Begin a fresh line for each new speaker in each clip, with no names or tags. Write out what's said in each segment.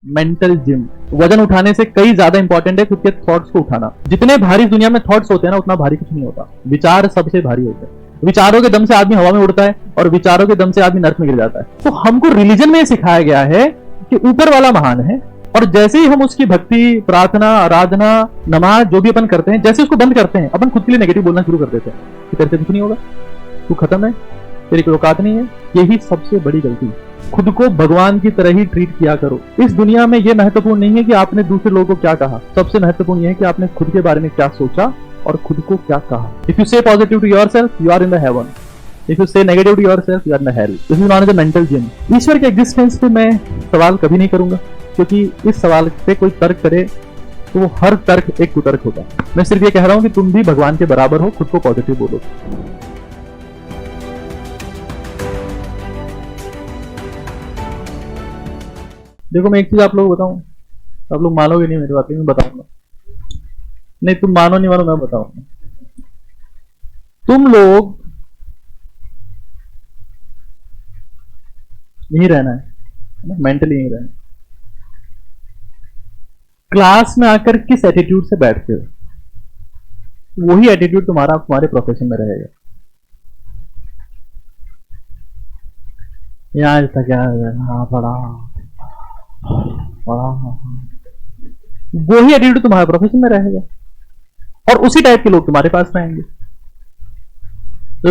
Mental gym. वजन उठाने से कई ज्यादा इंपॉर्टेंट है खुद के थॉट्स को उठाना। जितने भारी दुनिया में थॉट्स होते हैं ना, उतना भारी कुछ नहीं होता। विचार सबसे भारी होते हैं। विचारों के दम से आदमी हवा में उड़ता है और विचारों के दम से आदमी नर्क में गिर जाता है। तो हमको रिलीजन में सिखाया गया है कि ऊपर वाला महान है, और जैसे ही हम उसकी भक्ति, प्रार्थना, आराधना, नमाज जो भी अपन करते हैं, जैसे उसको बंद करते हैं, अपन खुद के लिए नेगेटिव बोलना शुरू कर देते हैं कि तेरे से कुछ नहीं होगा, तू खत्म है, तेरी कोई औकात नहीं है। यही सबसे बड़ी गलती है। खुद को भगवान की तरह ही ट्रीट किया करो। इस दुनिया में यह महत्वपूर्ण नहीं है कि आपने दूसरे लोगों को क्या कहा, सबसे महत्वपूर्ण यह है कि आपने खुद के बारे में क्या सोचा और खुद को क्या कहा। If you say positive to yourself, you are in the heaven. If you say negative to yourself, you are in the hell. This is known as a mental gym. ईश्वर के एग्जिस्टेंस पे मैं सवाल कभी नहीं करूंगा, क्योंकि इस सवाल पे कोई तर्क करे तो वो हर तर्क एक कुतर्क होगा। मैं सिर्फ ये कह रहा हूं कि तुम भी भगवान के बराबर हो, खुद को पॉजिटिव बोलो। देखो, मैं एक चीज आप लोगों को बताऊं, आप लोग मानोगे नहीं मेरी बात, मैं बताऊंगा। नहीं, तुम मानो नहीं मानो, मैं बताऊंगा। तुम लोग यही रहना है, मेंटली यही रहना। क्लास में आकर किस एटीट्यूड से बैठते हो, वही एटीट्यूड तुम्हारे प्रोफेशन में रहेगा। यहाँ तक क्या, हाँ पढ़ा, वही एटीट्यूड तुम्हारे प्रोफेशन में रहेगा, और उसी टाइप के लोग तुम्हारे पास रहेंगे। तो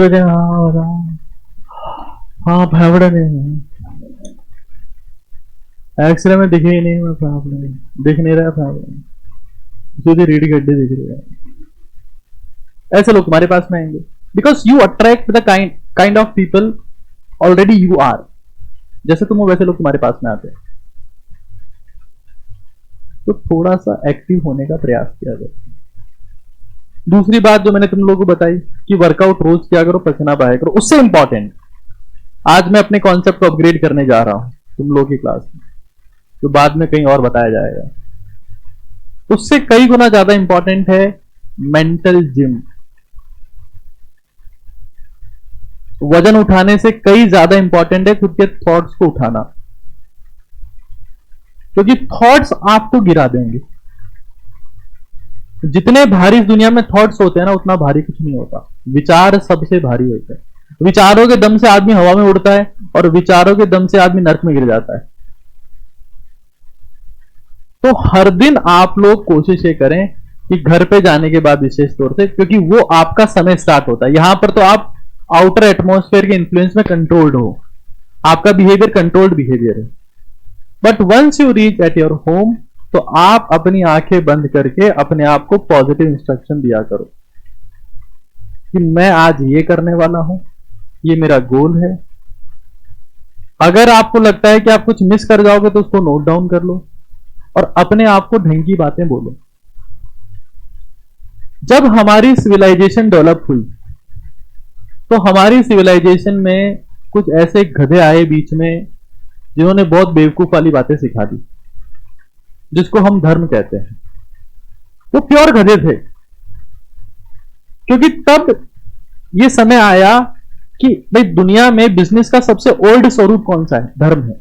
हाँ भावड़ा नहीं, एक्सरे में दिखे ही नहीं, मैं दिख नहीं रहा था, सीधे रीढ़ की हड्डी दिख रही है। ऐसे लोग तुम्हारे पास में आएंगे, because you attract the kind of people already you are. जैसे तुम हो वैसे लोग तुम्हारे पास में आते हैं। तो थोड़ा सा एक्टिव होने का प्रयास किया जाए। दूसरी बात जो मैंने तुम लोगों को बताई कि वर्कआउट रोज किया करो, पसीना बहाया करो, उससे इंपॉर्टेंट आज मैं अपने कॉन्सेप्ट को अपग्रेड करने जा रहा हूं तुम लोगों की क्लास में, जो बाद में कहीं और बताया जाएगा। उससे कई गुना ज्यादा इंपॉर्टेंट है मेंटल जिम। वजन उठाने से कई ज्यादा इंपॉर्टेंट है खुद के थॉट्स को उठाना, क्योंकि थॉट्स आपको गिरा देंगे। जितने भारी दुनिया में थॉट्स होते हैं ना, उतना भारी कुछ नहीं होता। विचार सबसे भारी होते हैं। विचारों के दम से आदमी हवा में उड़ता है और विचारों के दम से आदमी नर्क में गिर जाता है। तो हर दिन आप लोग कोशिश ये करें कि घर पे जाने के बाद विशेष तौर से, क्योंकि वो आपका समय स्टार्ट होता है। यहां पर तो आप आउटर एटमॉस्फेयर के इन्फ्लुएंस में कंट्रोल्ड हो, आपका बिहेवियर कंट्रोल्ड बिहेवियर है। But once you reach at your home, तो आप अपनी आंखें बंद करके अपने आप को पॉजिटिव इंस्ट्रक्शन दिया करो कि मैं आज ये करने वाला हूं, ये मेरा गोल है। अगर आपको लगता है कि आप कुछ मिस कर जाओगे तो उसको नोट डाउन कर लो और अपने आप को ढंग की बातें बोलो। जब हमारी सिविलाइजेशन डेवलप हुई तो हमारी सिविलाइजेशन में कुछ ऐसे गधे आए बीच में जिन्होंने बहुत बेवकूफ वाली बातें सिखा दी, जिसको हम धर्म कहते हैं। वो प्योर गधे थे, क्योंकि तब ये समय आया कि भाई दुनिया में बिजनेस का सबसे ओल्ड स्वरूप कौन सा है? धर्म है।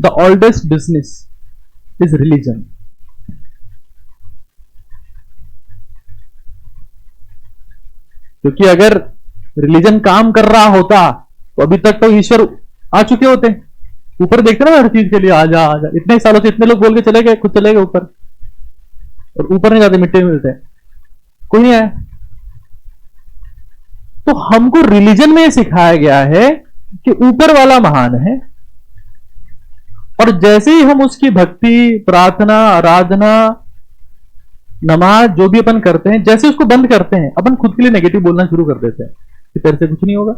The oldest business is religion. क्योंकि अगर रिलीजन काम कर रहा होता तो अभी तक तो ईश्वर आ चुके होते। ऊपर देखते ना हर चीज के लिए आजा आजा, इतने सालों से इतने लोग बोल के चले गए, खुद चले गए ऊपर, और ऊपर नहीं जाते, मिट्टी में मिलते हैं, कोई नहीं आया। तो हमको रिलीजन में सिखाया गया है कि ऊपर वाला महान है, और जैसे ही हम उसकी भक्ति, प्रार्थना, आराधना, नमाज जो भी अपन करते हैं, जैसे उसको बंद करते हैं, अपन खुद के लिए नेगेटिव बोलना शुरू कर देते हैं कि तेरे से कुछ नहीं होगा,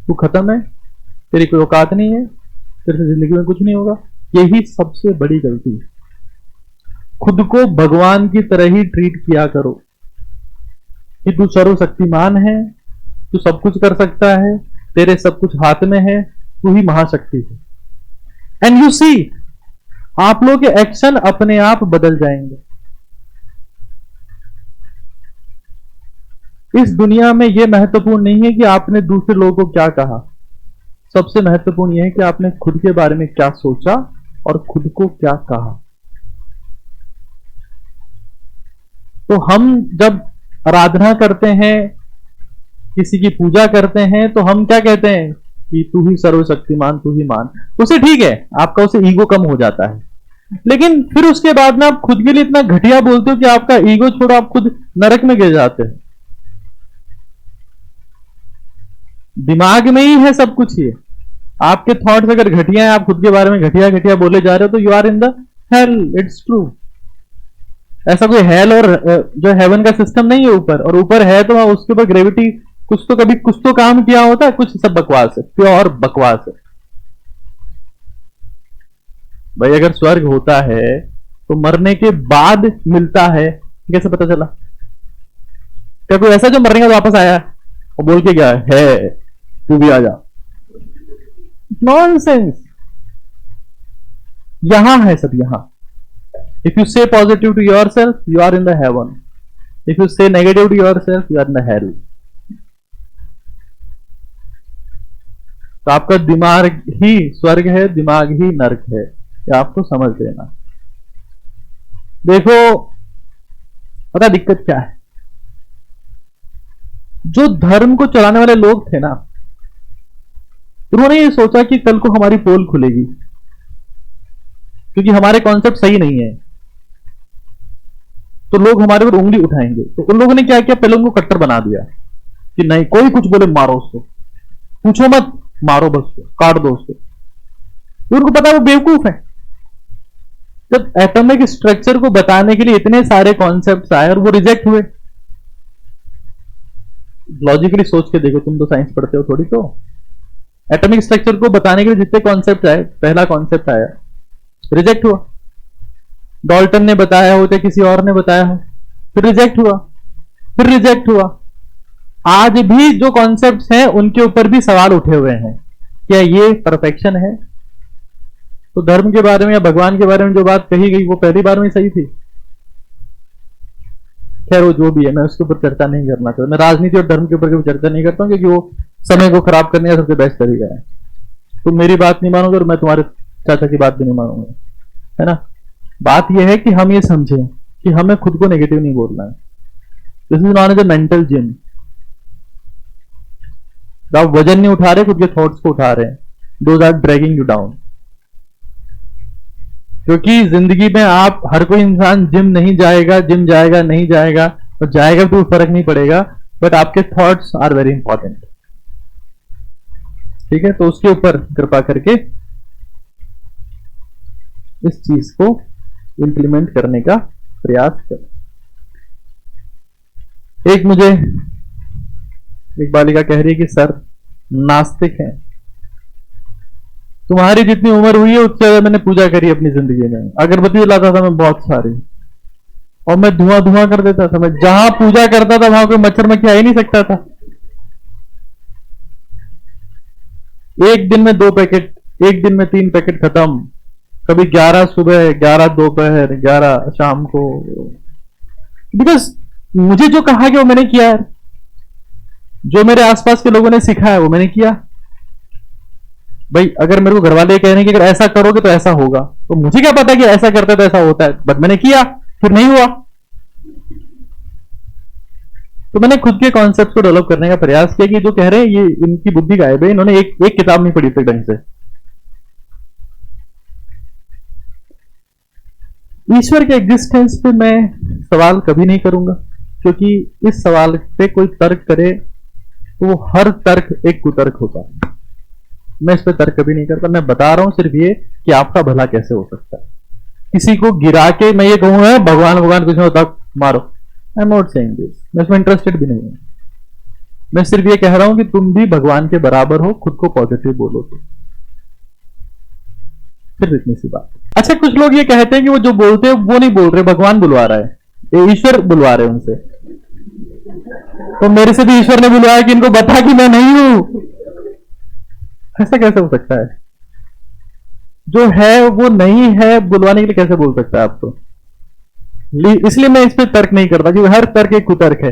तू खत्म है, तेरी कोई औकात नहीं है, तेरे से जिंदगी में कुछ नहीं होगा। यही सबसे बड़ी गलती है। खुद को भगवान की तरह ही ट्रीट किया करो कि तू सर्वशक्तिमान है, तू सब कुछ कर सकता है, तेरे सब कुछ हाथ में है, तू ही महाशक्ति है। एंड यू सी, आप लोगों के एक्शन अपने आप बदल जाएंगे। इस दुनिया में यह महत्वपूर्ण नहीं है कि आपने दूसरे लोगों को क्या कहा, सबसे महत्वपूर्ण यह है कि आपने खुद के बारे में क्या सोचा और खुद को क्या कहा। तो हम जब आराधना करते हैं, किसी की पूजा करते हैं, तो हम क्या कहते हैं कि तू ही सर्वशक्तिमान, तू ही मान। उसे ठीक है, आपका उसे ईगो कम हो जाता है, लेकिन फिर उसके बाद में आप खुद के लिए इतना घटिया बोलते हो कि आपका ईगो छोड़ो, आप खुद नरक में गिर जाते हैं। दिमाग में ही है सब कुछ। ये आपके थॉट्स अगर घटिया है, आप खुद के बारे में घटिया घटिया बोले जा रहे हो, तो you are in the hell. It's true. ऐसा कोई हेल और जो हेवन का सिस्टम नहीं है ऊपर, और ऊपर है तो उसके ऊपर ग्रेविटी कुछ तो कभी कुछ तो काम किया होता है, कुछ सब बकवास है, प्योर बकवास है भाई। अगर स्वर्ग होता है तो मरने के बाद मिलता है, कैसे पता चला? क्या कोई ऐसा जो मरने के बाद वापस आया और बोल के गया है तू भी आ जा? नॉनसेंस। यहां है सब, यहां। If you say positive to yourself, you are in the heaven. If you say negative to yourself, you are in the hell. तो आपका दिमाग ही स्वर्ग है, दिमाग ही नरक है, ये आपको समझ लेना। देखो, पता दिक्कत क्या है? जो धर्म को चलाने वाले लोग थे ना, उन्होंने ये सोचा कि कल को हमारी पोल खुलेगी, क्योंकि हमारे कॉन्सेप्ट सही नहीं है, तो लोग हमारे ऊपर उंगली उठाएंगे। तो उन लोगों ने क्या किया, पहले उनको कट्टर बना दिया कि नहीं, कोई कुछ बोले मारो उसको, पूछो मत, मारो बस, काट दो उसको। उनको पता है वो बेवकूफ है। जब एटॉमिक स्ट्रक्चर को बताने के लिए इतने सारे कॉन्सेप्ट्स आए और वो रिजेक्ट हुए, लॉजिकली सोच के देखो, तुम तो साइंस पढ़ते हो थोड़ी। तो एटॉमिक स्ट्रक्चर को बताने के लिए जितने कॉन्सेप्ट आए, पहला कॉन्सेप्ट आया, रिजेक्ट हुआ। डॉल्टन ने बताया हो, चाहे किसी और ने बताया हो, फिर रिजेक्ट हुआ, फिर रिजेक्ट हुआ। आज भी जो कॉन्सेप्ट्स हैं उनके ऊपर भी सवाल उठे हुए हैं, क्या ये परफेक्शन है? तो धर्म के बारे में या भगवान के बारे में जो बात कही गई वो पहली बार में सही थी। खैर वो जो भी है, मैं उसके ऊपर चर्चा नहीं करना चाहता। मैं राजनीति और धर्म के ऊपर कभी चर्चा नहीं करता हूं, क्योंकि वो समय को खराब करने का सबसे बेस्ट तरीका है। तुम मेरी बात नहीं मानोगे और मैं तुम्हारे चाचा की बात भी नहीं मानूंगा, है ना। बात यह है कि हम ये समझें कि हमें खुद को नेगेटिव नहीं बोलना है। This is known as a mental gym. आप वजन नहीं उठा रहे, खुद के थॉट्स को उठा रहे हैं, those are dragging you down. क्योंकि जिंदगी में आप, हर कोई इंसान जिम नहीं जाएगा, जिम जाएगा नहीं जाएगा, और जाएगा तो फर्क नहीं पड़ेगा, बट आपके थॉट्स आर वेरी इंपॉर्टेंट। ठीक है, तो उसके ऊपर कृपा करके इस चीज को इंप्लीमेंट करने का प्रयास करें। एक बालिका कह रही है कि सर नास्तिक हैं। तुम्हारी जितनी उम्र हुई है उससे ज्यादा मैंने पूजा करी अपनी जिंदगी में। अगरबत्ती जलाता था मैं बहुत सारी, और मैं धुआं धुआं कर देता था। मैं जहां पूजा करता था वहां कोई मच्छर मक्खी आ ही नहीं सकता था। एक दिन में 2 पैकेट, एक दिन में 3 पैकेट खत्म। कभी 11 सुबह, 11 दोपहर, 11 शाम को। बिकॉज मुझे जो कहा कि वो मैंने किया है, जो मेरे आसपास के लोगों ने सिखाया है वो मैंने किया। भाई अगर मेरे को घर वाले कह रहे हैं कि अगर ऐसा करोगे तो ऐसा होगा, तो मुझे क्या पता कि ऐसा करते तो ऐसा होता है, बट मैंने किया, फिर नहीं हुआ। तो मैंने खुद के कॉन्सेप्ट को डेवलप करने का प्रयास किया कि जो कह रहे हैं ये इनकी बुद्धि गायब है, इन्होंने एक किताब नहीं पढ़ी थी ढंग से। ईश्वर के एग्जिस्टेंस पे मैं सवाल कभी नहीं करूंगा, क्योंकि इस सवाल पे कोई तर्क करे तो वो हर तर्क एक कुतर्क होता है। मैं इस पे तर्क कभी नहीं करता। मैं बता रहा हूं सिर्फ ये कि आपका भला कैसे हो सकता है। किसी को गिरा के मैं ये कहूंगा भगवान कुछ नहीं होता मारो, I am not saying this. मैं इसमें इंटरेस्टेड भी नहीं हूं। मैं सिर्फ ये कह रहा हूं कि तुम भी भगवान के बराबर हो, खुद को पॉजिटिव बोलो। तो सिर्फ इतनी सी बात। अच्छा, कुछ लोग ये कहते हैं कि वो जो बोलते हैं वो नहीं बोल रहे, भगवान बुलवा रहा है, ये ईश्वर बुलवा रहे हैं उनसे। तो मेरे से भी ईश्वर ने बुलवाया कि इनको बता कि मैं नहीं हूं। ऐसा कैसे हो सकता है? जो है वो नहीं है, बुलवाने के लिए कैसे बोल सकता है आपको? इसलिए मैं इस पर तर्क नहीं करता, क्योंकि हर तर्क एक कुतर्क है।